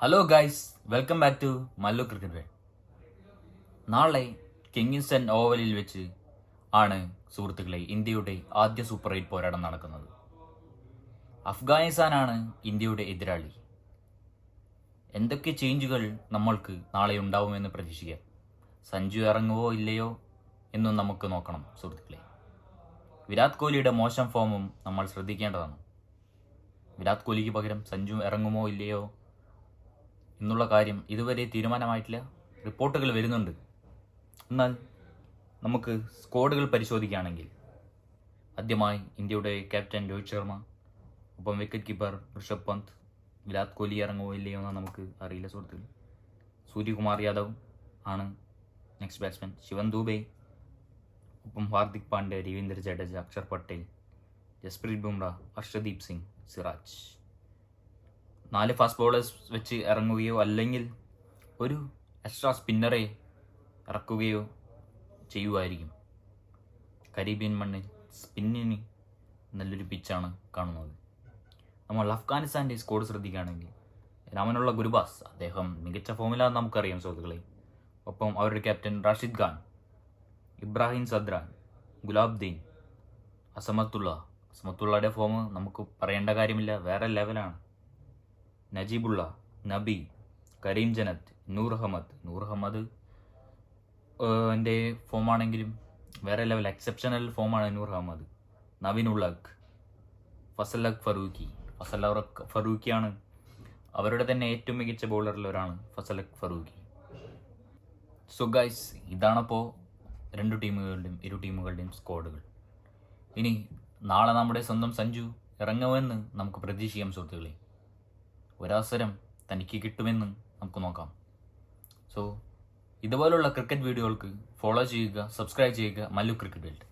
Hello guys, welcome back to Mallu cricket world. നാളെ Kingston ഓവലിൽ വെച്ച് ആണ് സുഹൃത്തുക്കളെ ഇന്ത്യയുടെ ആദ്യ സൂപ്പർ 8 പോരാട്ടം നടക്കുന്നത്. അഫ്ഗാനിസ്ഥാനാണ് ഇന്ത്യയുടെ എതിരാളി. എന്തൊക്കെ ചേഞ്ചുകൾ നമ്മൾക്ക് നാളെ ഉണ്ടാവുമെന്ന് പ്രതീക്ഷിക്കാം. സഞ്ജു ഇറങ്ങുവോ ഇല്ലയോ എന്നും നമുക്ക് നോക്കണം സുഹൃത്തുക്കളെ. വിരാട് കോഹ്ലിയുടെ മോശം ഫോമും നമ്മൾ ശ്രദ്ധിക്കേണ്ടതാണ്. വിരാട് കോഹ്ലിക്ക് പകരം സഞ്ജു ഇറങ്ങുമോ ഇല്ലയോ എന്നുള്ള കാര്യം ഇതുവരെ തീരുമാനമായിട്ടില്ല. റിപ്പോർട്ടുകൾ വരുന്നുണ്ട്. എന്നാൽ നമുക്ക് സ്ക്വാഡുകൾ പരിശോധിക്കുകയാണെങ്കിൽ ആദ്യമായി ഇന്ത്യയുടെ ക്യാപ്റ്റൻ രോഹിത് ശർമ്മ, ഒപ്പം വിക്കറ്റ് കീപ്പർ ഋഷഭ് പന്ത്. വിരാട് കോഹ്ലി ഇറങ്ങുമോ ഇല്ലയോ എന്ന് നമുക്ക് അറിയില്ല സുഹൃത്തുക്കൾ. സൂര്യകുമാർ യാദവ് ആണ് നെക്സ്റ്റ് ബാറ്റ്സ്മാൻ. ശിവൻ ദൂബെ, ഒപ്പം ഹാർദിക് പാണ്ഡ്യ, രവീന്ദ്ര ജഡേജ, അക്ഷർ പട്ടേൽ, ജസ്പ്രീത് ബുംറ, ഹർഷദീപ് സിംഗ്, സിറാജ്. 4 ഫാസ്റ്റ് ബോളേഴ്സ് വെച്ച് ഇറങ്ങുകയോ അല്ലെങ്കിൽ ഒരു എക്സ്ട്രാ സ്പിന്നറെ ഇറക്കുകയോ ചെയ്യുമായിരിക്കും. കരീബിയൻ മണ്ണിൽ സ്പിന്നിന് നല്ലൊരു പിച്ചാണ് കാണുന്നത്. നമ്മൾ അഫ്ഗാനിസ്ഥാൻ്റെ സ്കോഡ് ശ്രദ്ധിക്കുകയാണെങ്കിൽ രാമനുള്ള ഗുരുബാസ്, അദ്ദേഹം മികച്ച ഫോമിലാണെന്ന് നമുക്കറിയാം സുഹൃത്തുക്കളെ. ഒപ്പം അവരുടെ ക്യാപ്റ്റൻ റാഷിദ് ഖാൻ, ഇബ്രാഹിം സദ്രാൻ, ഗുലാബ്ദീൻ, അസമത്തുള്ളയുടെ ഫോം നമുക്ക് പറയേണ്ട കാര്യമില്ല, വേറെ ലെവലാണ്. നജീബുള്ള, നബി, കരീം ജനത്ത്, നൂർ അഹമ്മദ് എൻ്റെ ഫോമാണെങ്കിലും വേറെ ലെവൽ, എക്സെപ്ഷണൽ ഫോമാണ് നൂർ അഹമ്മദ്. നവീൻ ഉള്ളഖ്, ഫസലക് ഫറൂഖിയാണ് അവരുടെ തന്നെ ഏറ്റവും മികച്ച ബൗളറിൽ ഒരാളാണ് ഫസലക് ഫറൂഖി. സോ ഗൈസ്, ഇതാണപ്പോൾ ഇരു ടീമുകളുടെയും സ്ക്വാഡുകൾ. ഇനി നാളെ നമ്മുടെ സ്വന്തം സഞ്ജു ഇറങ്ങുമെന്ന് നമുക്ക് പ്രതീക്ഷിക്കാം സുഹൃത്തുക്കളെ. ഒരവസരം തനിക്ക് കിട്ടുമെന്ന് നമുക്ക് നോക്കാം. സോ ഇതുപോലുള്ള ക്രിക്കറ്റ് വീഡിയോകൾക്ക് ഫോളോ ചെയ്യുക, സബ്സ്ക്രൈബ് ചെയ്യുക മല്ലു ക്രിക്കറ്റ് വേൾഡ്.